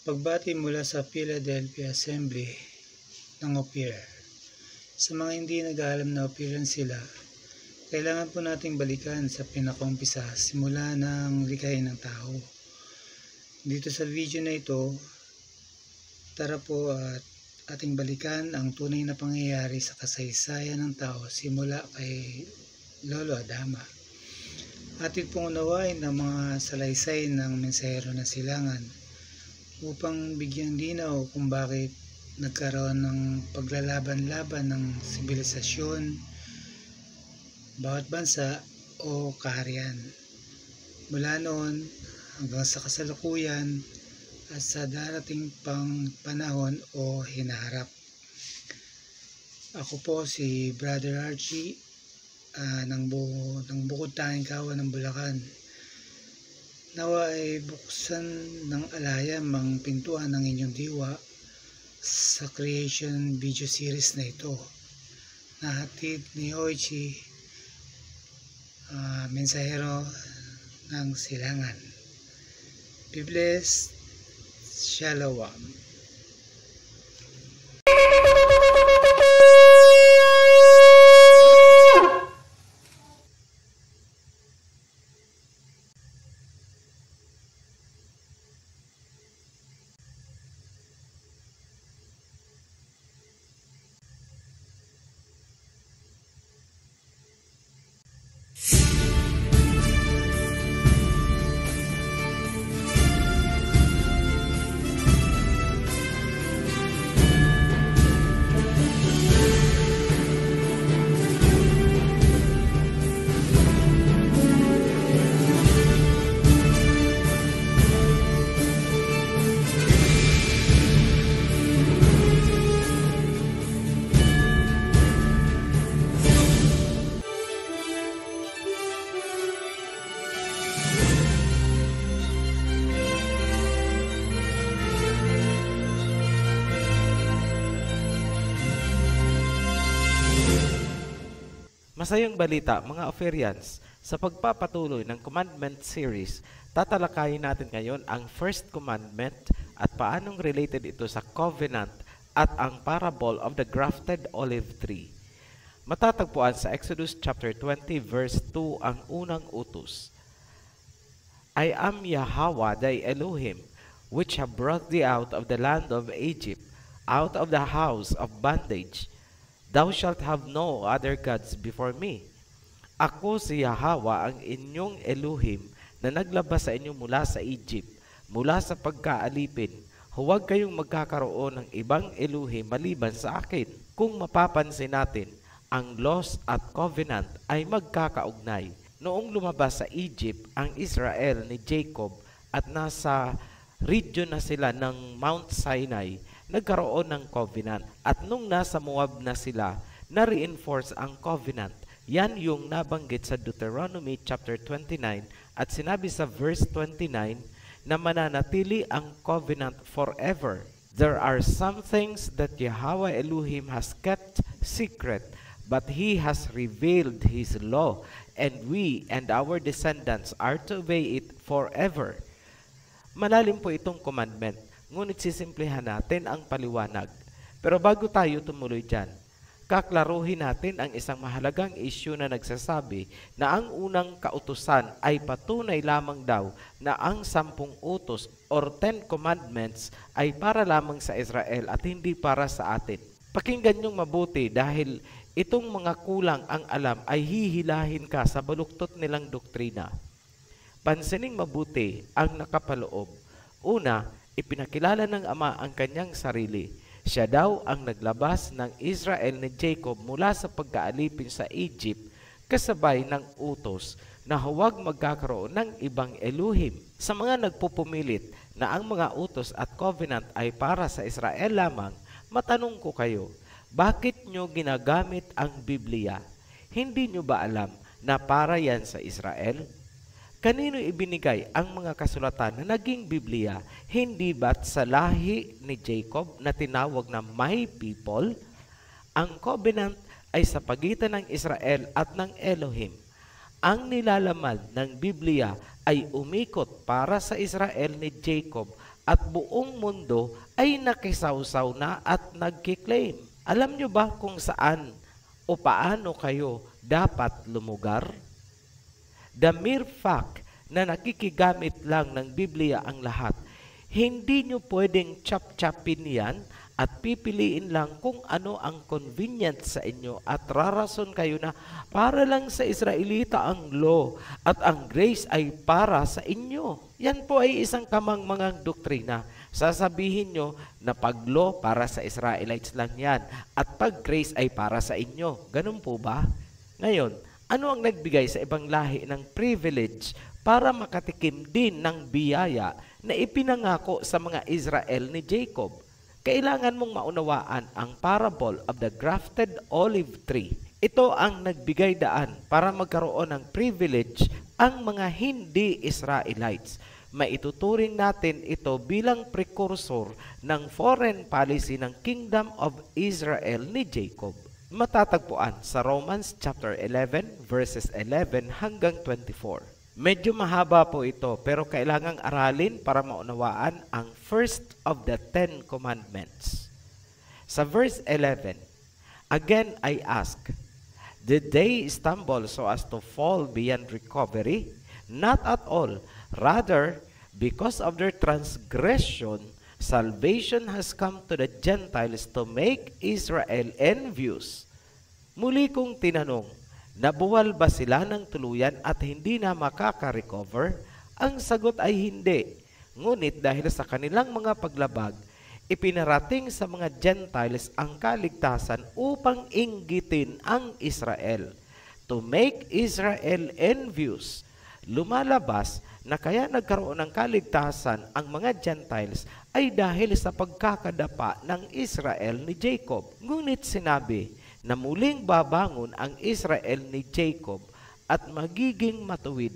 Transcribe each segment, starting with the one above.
Pagbati mula sa Philadelphia Assembly ng Ophir. Sa mga hindi nag-aalam na Ophiran sila, kailangan po nating balikan sa pinakaumpisa simula ng likhain ng tao. Dito sa video na ito, tara po at ating balikan ang tunay na pangyayari sa kasaysayan ng tao simula kay Lolo Adama. Atin pong unawain ang mga salaysay ng mensahero ng silangan upang bigyang linaw kung bakit nagkaroon ng paglalaban-laban ng sibilisasyon, bawat bansa o kaharian. Mula noon hanggang sa kasalukuyan at sa darating pang panahon o hinaharap. Ako po si Brother Archie ng Bukod Tanging Kawan ng Bulacan. Nawa ay buksan ng alayam ang pintuan ng inyong diwa sa creation video series na ito. Nahatid ni Oichi, mensahero ng silangan. Be blessed. Shalom. Masayang balita mga Ophirians, sa pagpapatuloy ng Commandment Series, tatalakayin natin ngayon ang First Commandment at paanong related ito sa Covenant at ang Parable of the Grafted Olive Tree. Matatagpuan sa Exodus chapter 20 verse 2 ang unang utos. I am Yahweh thy Elohim, which have brought thee out of the land of Egypt, out of the house of bondage. Thou shalt have no other gods before me. Ako si Yahweh ang inyong Elohim na naglabas sa inyo mula sa Egypt, mula sa pagkaalipin. Huwag kayong magkakaroon ng ibang Elohim maliban sa akin. Kung mapapansin natin, ang laws at covenant ay magkakaugnay. Noong lumabas sa Egypt ang Israel ni Jacob at nasa region na sila ng Mount Sinai, nagkaroon ng covenant. At nung nasa Moab na sila, na-reinforce ang covenant. Yan yung nabanggit sa Deuteronomy chapter 29 at sinabi sa verse 29 na mananatili ang covenant forever. There are some things that Yahweh Elohim has kept secret, but He has revealed His law, and we and our descendants are to obey it forever. Malalim po itong commandment, ngunit sisimplihan natin ang paliwanag. Pero bago tayo tumuloy dyan, kaklaruhin natin ang isang mahalagang issue na nagsasabi na ang unang kautusan ay patunay lamang daw na ang 10 utos or 10 commandments ay para lamang sa Israel at hindi para sa atin. Pakinggan niyong mabuti dahil itong mga kulang ang alam ay hihilahin ka sa baluktot nilang doktrina. Pansining mabuti ang nakapaloob. Una, ipinakilala ng Ama ang kanyang sarili. Siya daw ang naglabas ng Israel ni Jacob mula sa pagkaalipin sa Egypt kasabay ng utos na huwag magkakaroon ng ibang Elohim. Sa mga nagpupumilit na ang mga utos at covenant ay para sa Israel lamang, matanong ko kayo, bakit nyo ginagamit ang Biblia? Hindi nyo ba alam na para yan sa Israel? Kanino ibinigay ang mga kasulatan na naging Biblia? Hindi ba't sa lahi ni Jacob na tinawag na my people? Ang covenant ay sa pagitan ng Israel at ng Elohim. ang nilalaman ng Biblia ay umikot para sa Israel ni Jacob at buong mundo ay nakisawsaw na at nagkiklaim. Alam nyo ba kung saan o paano kayo dapat lumugar? The mere fact na nakikigamit lang ng Biblia ang lahat, hindi nyo pwedeng chap-chapin yan at pipiliin lang kung ano ang convenient sa inyo at rarason kayo na para lang sa Israelita ang law at ang grace ay para sa inyo. Yan po ay isang kamangmangang doktrina. Sasabihin nyo na pag law para sa Israelites lang yan at pag grace ay para sa inyo. Ganun po ba? Ngayon, ano ang nagbigay sa ibang lahi ng privilege para makatikim din ng biyaya na ipinangako sa mga Israel ni Jacob? Kailangan mong maunawaan ang parable of the grafted olive tree. Ito ang nagbigay daan para magkaroon ng privilege ang mga hindi Israelites. Maituturing natin ito bilang precursor ng foreign policy ng Kingdom of Israel ni Jacob. Matatagpuan sa Romans chapter 11 verses 11 hanggang 24. Medyo mahaba po ito pero kailangang aralin para maunawaan ang first of the 10 commandments. Sa verse 11, again I ask, did they stumble so as to fall beyond recovery? Not at all. Rather, because of their transgression, salvation has come to the Gentiles to make Israel envious. Muli kong tinanong, nabuwal ba sila ng tuluyan at hindi na makaka-recover? Ang sagot ay hindi. Ngunit dahil sa kanilang mga paglabag, ipinarating sa mga Gentiles ang kaligtasan upang inggitin ang Israel. To make Israel envious. Lumalabas na kaya nagkaroon ng kaligtasan ang mga Gentiles ay dahil sa pagkakadapa ng Israel ni Jacob. Ngunit sinabi na muling babangon ang Israel ni Jacob at magiging matuwid.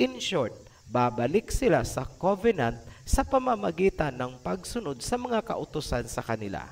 In short, babalik sila sa covenant sa pamamagitan ng pagsunod sa mga kautusan sa kanila.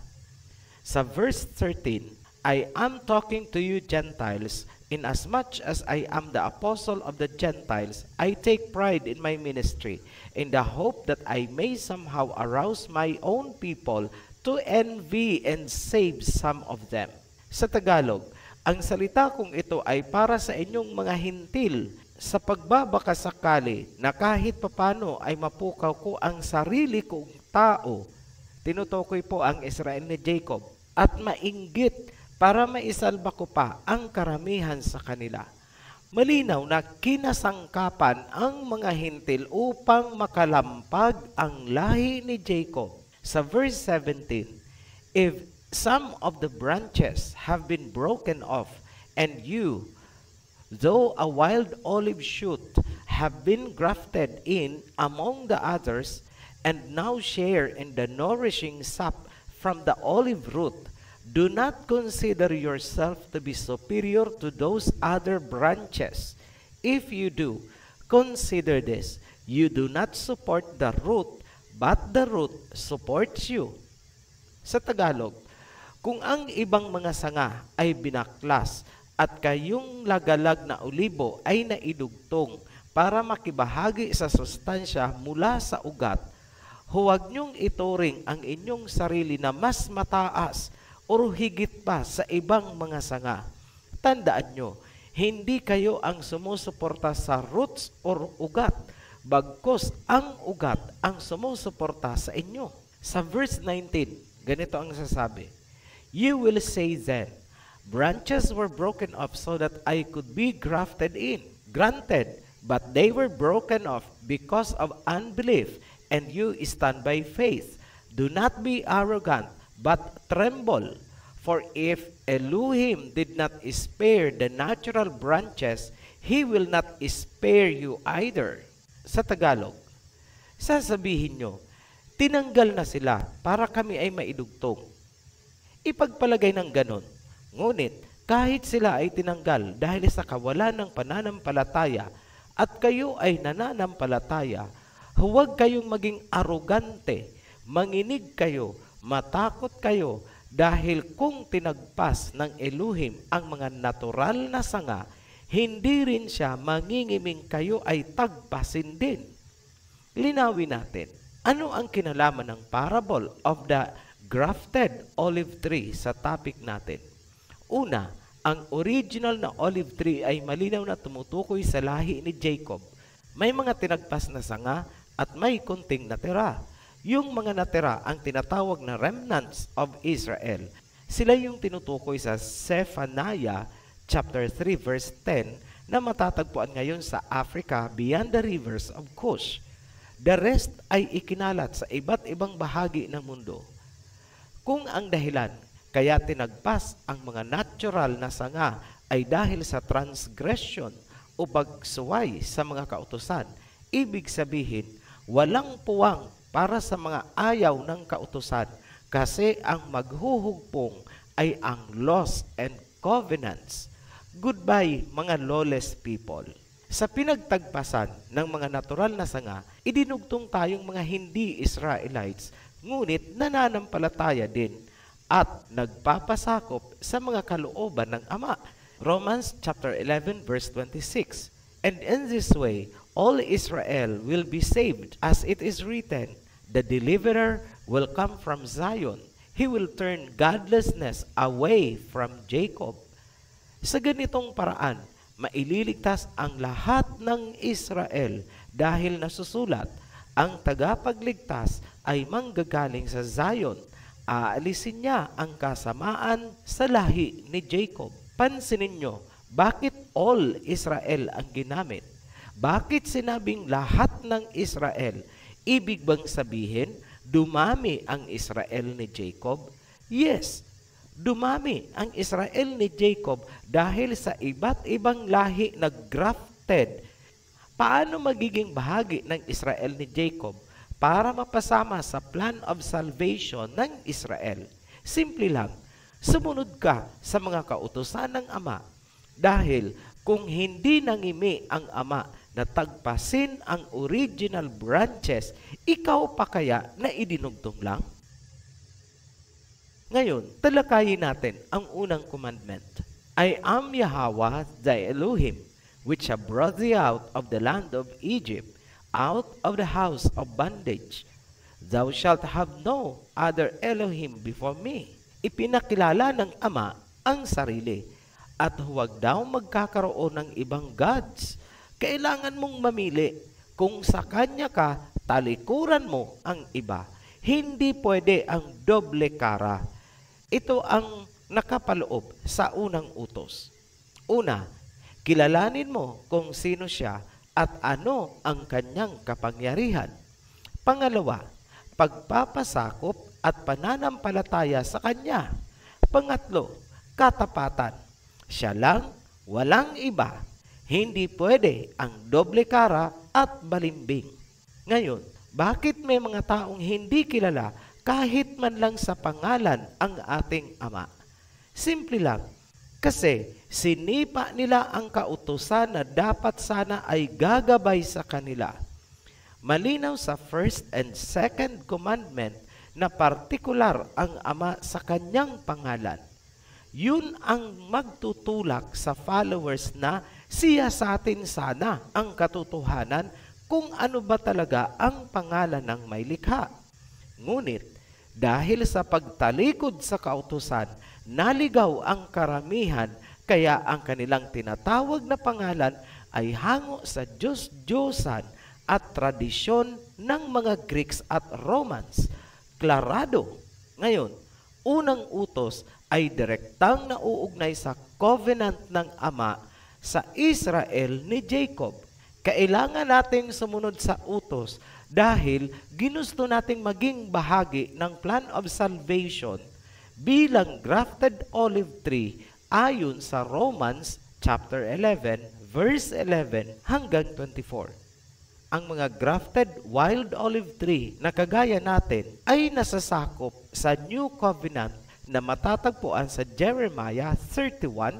Sa verse 13, I am talking to you Gentiles, inasmuch as I am the apostle of the Gentiles, I take pride in my ministry, in the hope that I may somehow arouse my own people to envy and save some of them. Sa Tagalog, ang salita kong ito ay para sa inyong mga hintil sa pagbabakasakali na kahit papano ay mapukaw ko ang sarili kong tao. Tinutukoy po ang Israel ni Jacob at mainggit para maisalba ko pa ang karamihan sa kanila. Malinaw na kinasangkapan ang mga hintil upang makalampag ang lahi ni Jacob. Sa verse 17, if some of the branches have been broken off, and you, though a wild olive shoot, have been grafted in among the others, and now share in the nourishing sap from the olive root, do not consider yourself to be superior to those other branches. If you do, consider this, you do not support the root, but the root supports you. Sa Tagalog, kung ang ibang mga sanga ay binaklas at kayong lagalag na olibo ay naidugtong para makibahagi sa sustansya mula sa ugat, huwag niyong ituring ang inyong sarili na mas mataas o higit pa sa ibang mga sanga. Tandaan nyo, hindi kayo ang sumusuporta sa roots or ugat, bagkus ang ugat ang sumusuporta sa inyo. Sa verse 19, ganito ang sasabi, you will say then, branches were broken off so that I could be grafted in. Granted, but they were broken off because of unbelief, and you stand by faith. Do not be arrogant, but tremble. For if Elohim did not spare the natural branches, He will not spare you either. Sa Tagalog, sasabihin nyo, tinanggal na sila para kami ay maidugtong. Ipagpalagay ng ganon. Ngunit, kahit sila ay tinanggal dahil sa kawalan ng pananampalataya at kayo ay nananampalataya, huwag kayong maging arogante, manginig kayo, matakot kayo, dahil kung tinagpas ng Elohim ang mga natural na sanga, hindi rin siya mangingiming kayo ay tagpasin din. Linawin natin, ano ang kinalaman ng parable of the grafted olive tree sa topic natin? Una, ang original na olive tree ay malinaw na tumutukoy sa lahi ni Jacob. May mga tinagpas na sanga at may kunting natira. Yung mga natira ang tinatawag na remnants of Israel. Sila yung tinutukoy sa Zephaniah chapter 3 verse 10 na matatagpuan ngayon sa Africa beyond the rivers of Cush. The rest ay ikinalat sa iba't ibang bahagi ng mundo. Kung ang dahilan kaya tinagpas ang mga natural na sanga ay dahil sa transgression o pagsuway sa mga kautusan, ibig sabihin, walang puwang para sa mga ayaw ng kautusan kasi ang maghuhugpong ay ang laws and covenants. Goodbye mga lawless people. Sa pinagtagpasan ng mga natural na sanga, idinugtong tayong mga hindi Israelites, ngunit nananampalataya din at nagpapasakop sa mga kalooban ng Ama. Romans chapter 11 verse 26. And in this way, all Israel will be saved, as it is written, the deliverer will come from Zion. He will turn godlessness away from Jacob. Sa ganitong paraan, maililigtas ang lahat ng Israel dahil nasusulat, ang tagapagligtas ay manggagaling sa Zion. Aalisin niya ang kasamaan sa lahi ni Jacob. Pansinin niyo, bakit all Israel ang ginamit? Bakit sinabing lahat ng Israel? Ibig bang sabihin, dumami ang Israel ni Jacob? Yes, dumami ang Israel ni Jacob dahil sa iba't ibang lahi na grafted. Paano magiging bahagi ng Israel ni Jacob para mapasama sa plan of salvation ng Israel? Simple lang, sumunod ka sa mga kautusan ng Ama. Dahil kung hindi nangimi ang Ama na tagpasin ang original branches, ikaw pa kaya na idinugtong lang? Ngayon, talakayin natin ang unang commandment. I am Yahweh thy Elohim, which have brought thee out of the land of Egypt, out of the house of bondage. Thou shalt have no other Elohim before me. Ipinakilala ng Ama ang sarili, at huwag daw magkakaroon ng ibang gods. Kailangan mong mamili kung sa Kanya ka, talikuran mo ang iba. Hindi pwede ang doble kara. Ito ang nakapaloob sa unang utos. Una, kilalanin mo kung sino siya at ano ang kanyang kapangyarihan. Pangalawa, pagpapasakop at pananampalataya sa Kanya. Pangatlo, katapatan. Siya lang, walang iba. Hindi pwede ang doble kara at balimbing. Ngayon, bakit may mga taong hindi kilala kahit man lang sa pangalan ang ating Ama? Simple lang, kasi sinipa nila ang kautusan na dapat sana ay gagabay sa kanila. Malinaw sa first and second commandment na partikular ang Ama sa kanyang pangalan. Yun ang magtutulak sa followers na siyasatin sana ang katotohanan kung ano ba talaga ang pangalan ng may likha. Ngunit, dahil sa pagtalikod sa kautusan, naligaw ang karamihan, kaya ang kanilang tinatawag na pangalan ay hango sa Diyos-Diyosan at tradisyon ng mga Greeks at Romans. Klarado. Ngayon, unang utos ay direktang nauugnay sa covenant ng Ama sa Israel ni Jacob. Kailangan nating sumunod sa utos dahil ginusto nating maging bahagi ng plan of salvation bilang grafted olive tree ayon sa Romans chapter 11 verse 11 hanggang 24. Ang mga grafted wild olive tree na kagaya natin ay nasasakop sa New Covenant na matatagpuan sa Jeremiah 31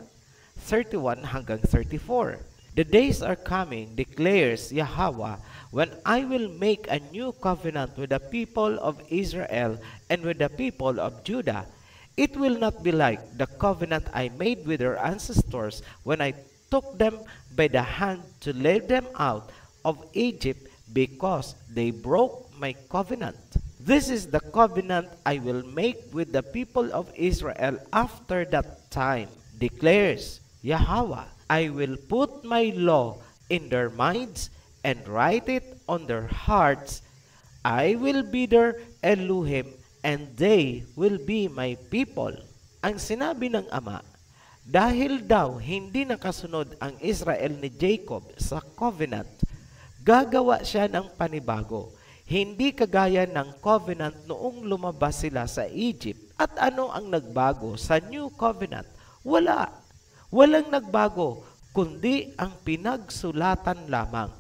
hanggang 34. The days are coming, declares Yahweh, when I will make a new covenant with the people of Israel and with the people of Judah. It will not be like the covenant I made with their ancestors when I took them by the hand to lead them out of Egypt because they broke my covenant. This is the covenant I will make with the people of Israel after that time, declares Yahweh. I will put my law in their minds and write it on their hearts. I will be their Elohim and they will be my people. Ang sinabi ng Ama, dahil daw hindi nakasunod ang Israel ni Jacob sa covenant, gagawa siya ng panibago. Hindi kagaya ng covenant noong lumabas sila sa Egypt. At ano ang nagbago sa new covenant? Wala. Walang nagbago, kundi ang pinagsulatan lamang.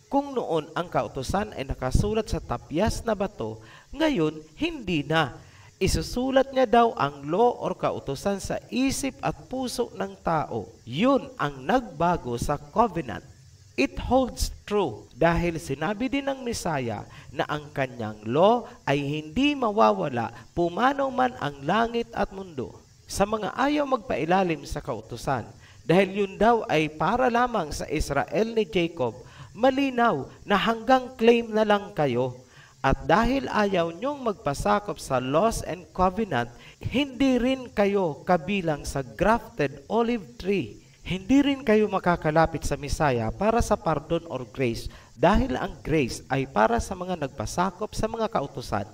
Kung noon ang kautusan ay nakasulat sa tapyas na bato, ngayon hindi na. Isusulat niya daw ang law or kautusan sa isip at puso ng tao. Yun ang nagbago sa covenant. It holds true dahil sinabi din ng Messiah na ang kanyang law ay hindi mawawala pumano man ang langit at mundo. Sa mga ayaw magpailalim sa kautusan, dahil yun daw ay para lamang sa Israel ni Jacob, malinaw na hanggang claim na lang kayo. At dahil ayaw niyong magpasakop sa laws and covenant, hindi rin kayo kabilang sa grafted olive tree. Hindi rin kayo makakalapit sa Messiah para sa pardon or grace dahil ang grace ay para sa mga nagpasakop sa mga kautusan.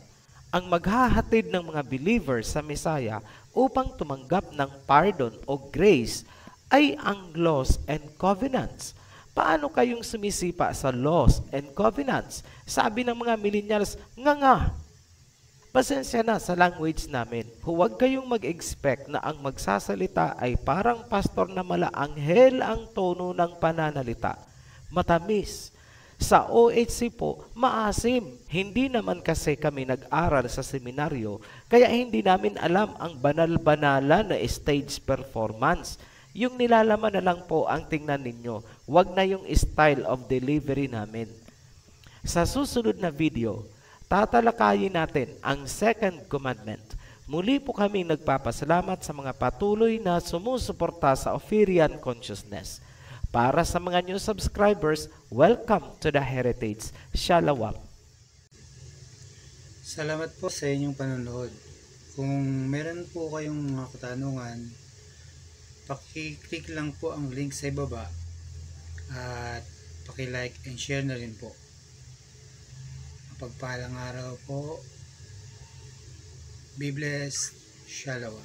Ang maghahatid ng mga believers sa Messiah upang tumanggap ng pardon o grace ay ang laws and covenants. Paano kayong sumisipa sa laws and covenants? Sabi ng mga millennials, nga. Pasensya na sa language namin. Huwag kayong mag-expect na ang magsasalita ay parang pastor na malaanghel ang tono ng pananalita. Matamis. Sa OHC po, maasim. Hindi naman kasi kami nag-aral sa seminaryo, kaya hindi namin alam ang banal-banalan na stage performance. Yung nilalaman na lang po ang tingnan ninyo. Huwag na yung style of delivery namin. Sa susunod na video, tatalakayin natin ang second commandment. Muli po kami nagpapasalamat sa mga patuloy na sumusuporta sa Ophirian Consciousness. Para sa mga new subscribers, welcome to the Heritage. Shalom. Salamat po sa inyong panonood. Kung meron po kayong mga katanungan, paki-click lang po ang link sa ibaba at paki-like and share na rin po. Pagpalang araw po. Be blessed. Shalom.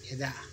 Yada.